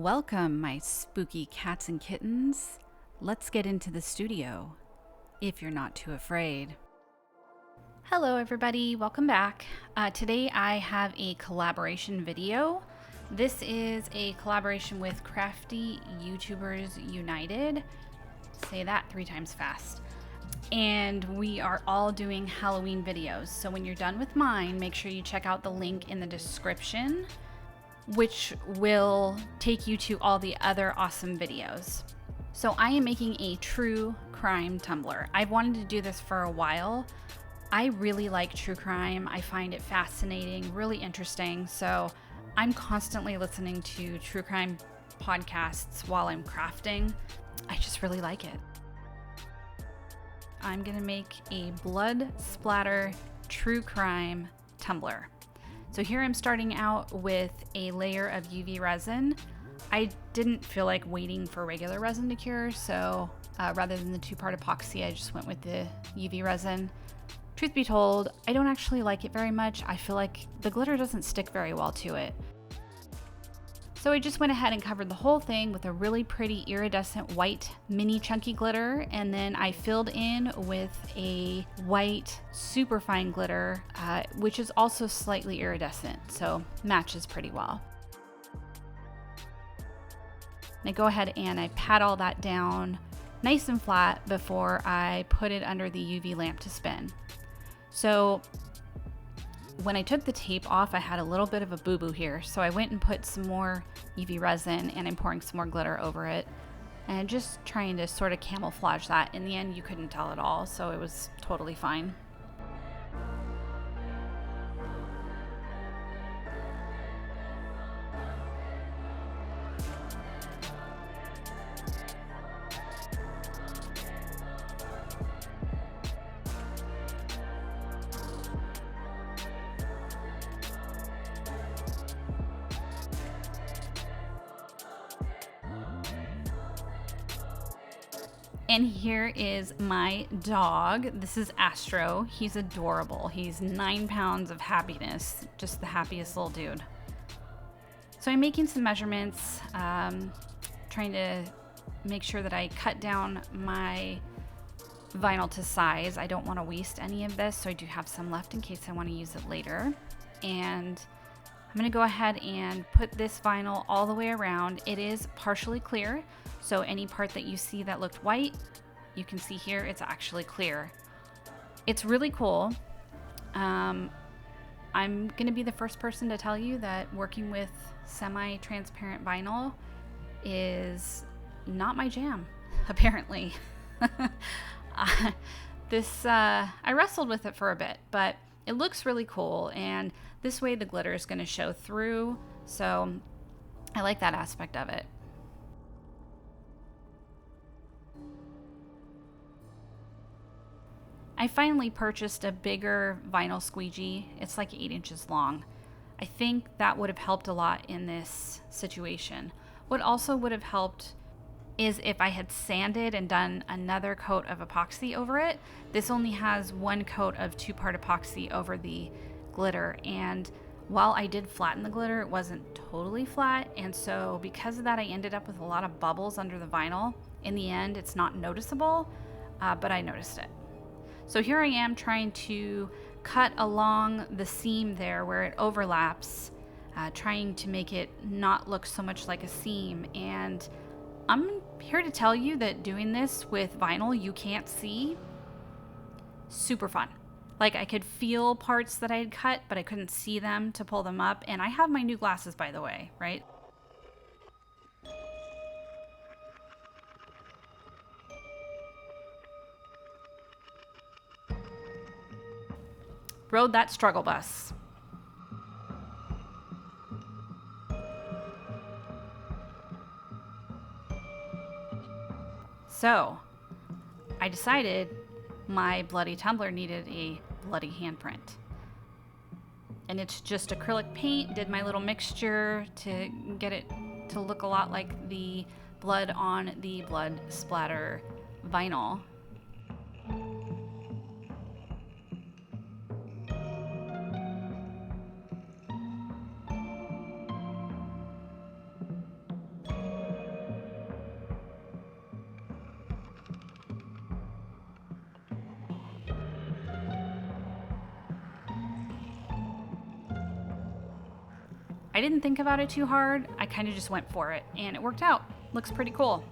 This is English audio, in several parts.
Welcome, my spooky cats and kittens. Let's get into the studio, if you're not too afraid. Hello everybody, welcome back. Today I have a collaboration video. This is a collaboration with Crafty YouTubers United. Say that 3 times fast. And we are all doing Halloween videos. So when you're done with mine, make sure you check out the link in the description, which will take you to all the other awesome videos. So I am making a true crime tumbler. I've wanted to do this for a while. I really like true crime. I find it fascinating, really interesting. So I'm constantly listening to true crime podcasts while I'm crafting. I just really like it. I'm gonna make a blood splatter true crime tumbler. So here I'm starting out with a layer of UV resin. I didn't feel like waiting for regular resin to cure, so rather than the 2-part epoxy, I just went with the UV resin. Truth be told, I don't actually like it very much. I feel like the glitter doesn't stick very well to it. So I just went ahead and covered the whole thing with a really pretty iridescent white mini chunky glitter, and then I filled in with a white super fine glitter, which is also slightly iridescent, so matches pretty well. And I go ahead and I pat all that down nice and flat before I put it under the UV lamp to spin. So when I took the tape off, I had a little bit of a boo-boo here, so I went and put some more UV resin and I'm pouring some more glitter over it and just trying to sort of camouflage that. In the end, you couldn't tell at all, so it was totally fine. And here is my dog. This is Astro. He's adorable. He's 9 pounds of happiness. Just the happiest little dude. So I'm making some measurements, trying to make sure that I cut down my vinyl to size. I don't want to waste any of this, so I do have some left in case I want to use it later. And I'm going to go ahead and put this vinyl all the way around. It is partially clear, so any part that you see that looked white, you can see here it's actually clear. It's really cool. I'm going to be the first person to tell you that working with semi-transparent vinyl is not my jam, apparently. I wrestled with it for a bit, but it looks really cool, and this way the glitter is going to show through, so I like that aspect of it. I finally purchased a bigger vinyl squeegee. It's like 8 inches long. I think that would have helped a lot in this situation. What also would have helped is if I had sanded and done another coat of epoxy over it. This only has 1 coat of 2-part epoxy over the glitter, and while I did flatten the glitter, it wasn't totally flat, and so because of that I ended up with a lot of bubbles under the vinyl. In the end, it's not noticeable, but I noticed it. So here I am trying to cut along the seam there where it overlaps, trying to make it not look so much like a seam. And I'm here to tell you that doing this with vinyl you can't see, super fun. Like, I could feel parts that I had cut, but I couldn't see them to pull them up. And I have my new glasses, by the way, right? Rode that struggle bus. So I decided my bloody tumbler needed a bloody handprint. And it's just acrylic paint. Did my little mixture to get it to look a lot like the blood on the blood splatter vinyl. I didn't think about it too hard. I kind of just went for it and it worked out. Looks pretty cool.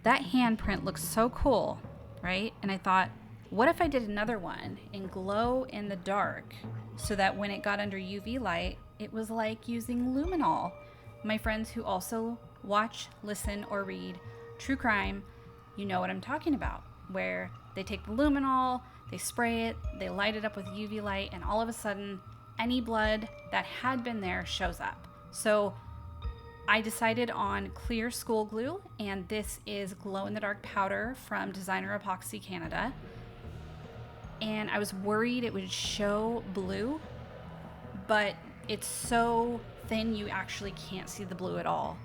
That handprint looks so cool, right? And I thought, what if I did another one in glow in the dark so that when it got under UV light, it was like using luminol. My friends who also watch, listen, or read true crime, you know what I'm talking about, where they take the luminol, they spray it, they light it up with UV light, and all of a sudden, any blood that had been there shows up. So I decided on clear school glue, and this is glow-in-the-dark powder from Designer Epoxy Canada. And I was worried it would show blue, but it's so thin you actually can't see the blue at all.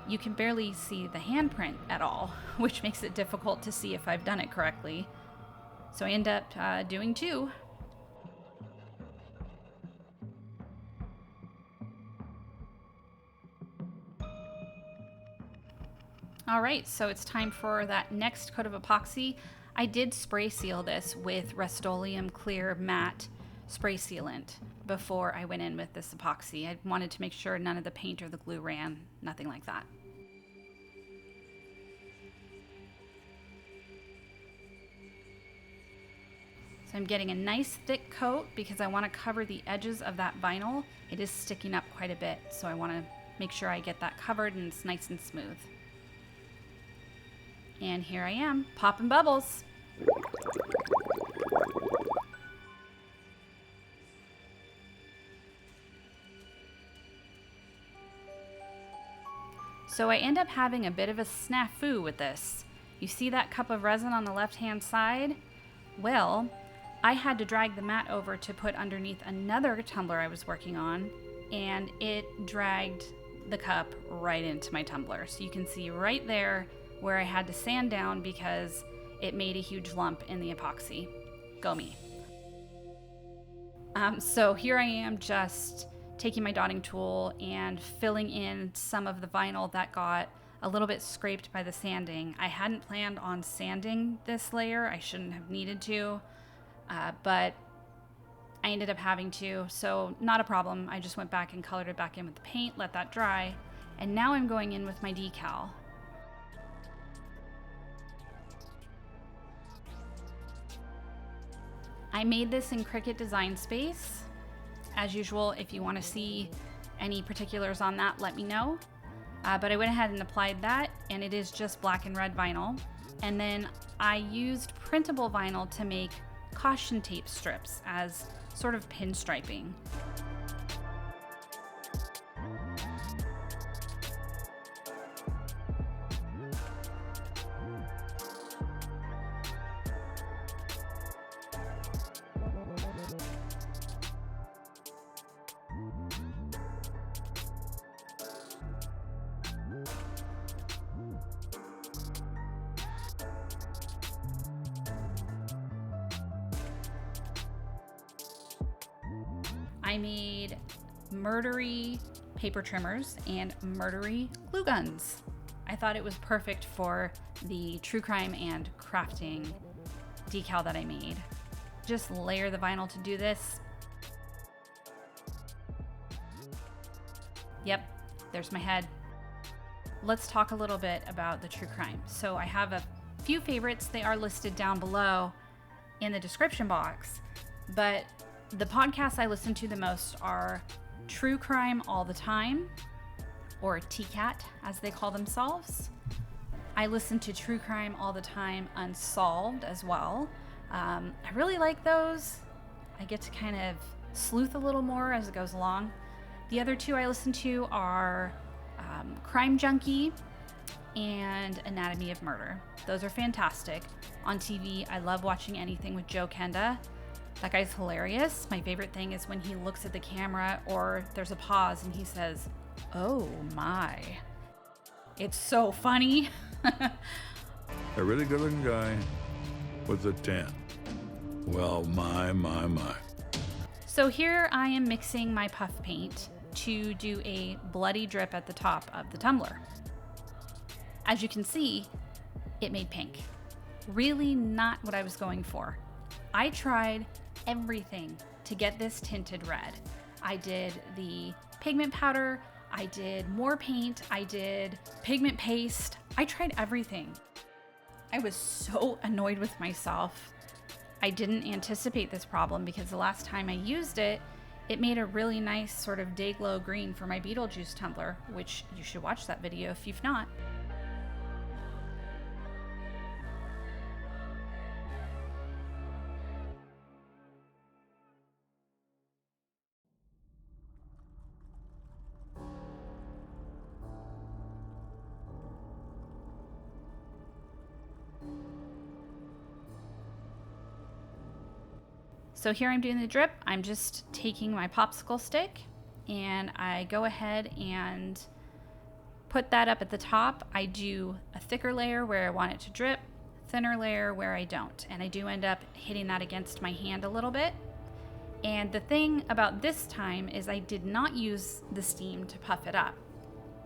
You can barely see the handprint at all, which makes it difficult to see if I've done it correctly. So I end up doing two. All right, so it's time for that next coat of epoxy. I did spray seal this with Rust-Oleum Clear Matte Spray Sealant before I went in with this epoxy. I wanted to make sure none of the paint or the glue ran, nothing like that. So I'm getting a nice thick coat because I want to cover the edges of that vinyl. It is sticking up quite a bit, so I want to make sure I get that covered and it's nice and smooth. And here I am, popping bubbles. So I end up having a bit of a snafu with this. You see that cup of resin on the left-hand side? Well, I had to drag the mat over to put underneath another tumbler I was working on, and it dragged the cup right into my tumbler. So you can see right there where I had to sand down because it made a huge lump in the epoxy. Go me. So here I am just taking my dotting tool and filling in some of the vinyl that got a little bit scraped by the sanding. I hadn't planned on sanding this layer. I shouldn't have needed to, but I ended up having to, so not a problem. I just went back and colored it back in with the paint, let that dry, and now I'm going in with my decal. I made this in Cricut Design Space. As usual, if you want to see any particulars on that, let me know. But I went ahead and applied that, and it is just black and red vinyl. And then I used printable vinyl to make caution tape strips as sort of pinstriping. I made murdery paper trimmers and murdery glue guns. I thought it was perfect for the true crime and crafting decal that I made. Just layer the vinyl to do this. Yep, there's my head. Let's talk a little bit about the true crime. So I have a few favorites. They are listed down below in the description box, but the podcasts I listen to the most are True Crime All the Time, or TCAT as they call themselves. I listen to True Crime All the Time Unsolved as well. I really like those. I get to kind of sleuth a little more as it goes along. The other two I listen to are Crime Junkie and Anatomy of Murder. Those are fantastic. On TV, I love watching anything with Joe Kenda. That guy's hilarious. My favorite thing is when he looks at the camera or there's a pause and he says, "Oh my." It's so funny. A really good looking guy with a tan. Well, my. So here I am mixing my puff paint. to do a bloody drip at the top of the tumbler. As you can see, it made pink. Really not what I was going for. I tried everything to get this tinted red. I did the pigment powder, I did more paint, I did pigment paste. I tried everything. I was so annoyed with myself. I didn't anticipate this problem because the last time I used it, it made a really nice sort of day glow green for my Beetlejuice tumbler, which you should watch that video if you've not. So here I'm doing the drip. I'm just taking my popsicle stick and I go ahead and put that up at the top. I do a thicker layer where I want it to drip, thinner layer where I don't. And I do end up hitting that against my hand a little bit. And the thing about this time is I did not use the steam to puff it up.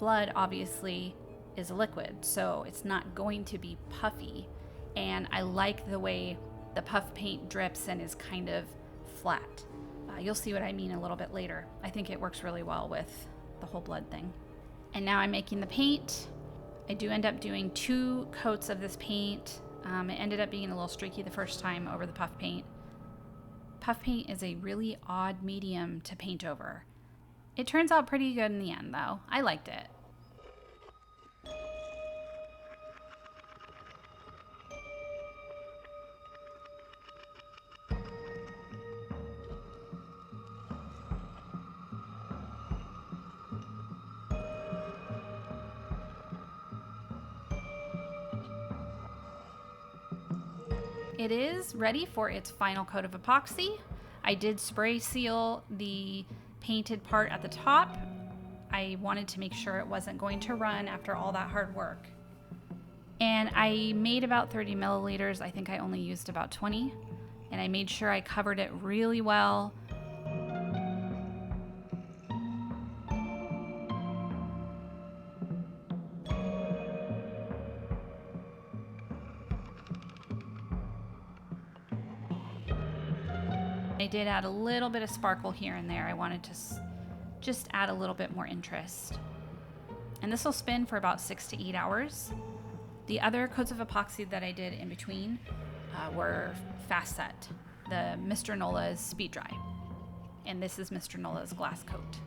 Blood obviously is a liquid, so it's not going to be puffy. And I like the way the puff paint drips and is kind of flat. You'll see what I mean a little bit later. I think it works really well with the whole blood thing. And now I'm making the paint. I do end up doing 2 coats of this paint. It ended up being a little streaky the first time over the puff paint. Puff paint is a really odd medium to paint over. It turns out pretty good in the end though. I liked it. It is ready for its final coat of epoxy. I did spray seal the painted part at the top. I wanted to make sure it wasn't going to run after all that hard work. And I made about 30 milliliters. I think I only used about 20. And I made sure I covered it really well. I did add a little bit of sparkle here and there. I wanted to just add a little bit more interest. And this will spin for about 6 to 8 hours. The other coats of epoxy that I did in between were fast set. The Mr. Nola's Speed Dry. And this is Mr. Nola's glass coat.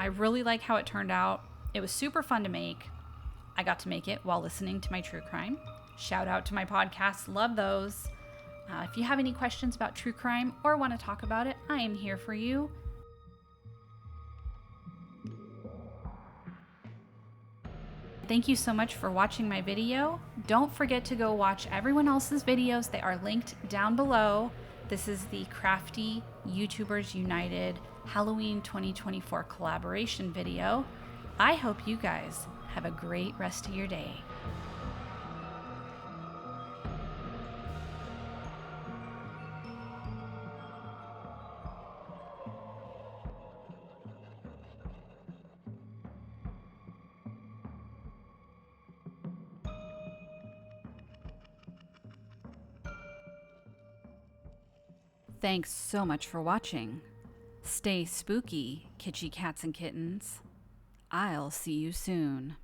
I really like how it turned out. It was super fun to make. I got to make it while listening to my true crime. Shout out to my podcasts, love those. If you have any questions about true crime or want to talk about it, I am here for you. Thank you so much for watching my video. Don't forget to go watch everyone else's videos. They are linked down below. This is the Crafty YouTubers United Halloween 2024 collaboration video. I hope you guys have a great rest of your day. Thanks so much for watching. Stay spooky, kitschy cats and kittens. I'll see you soon.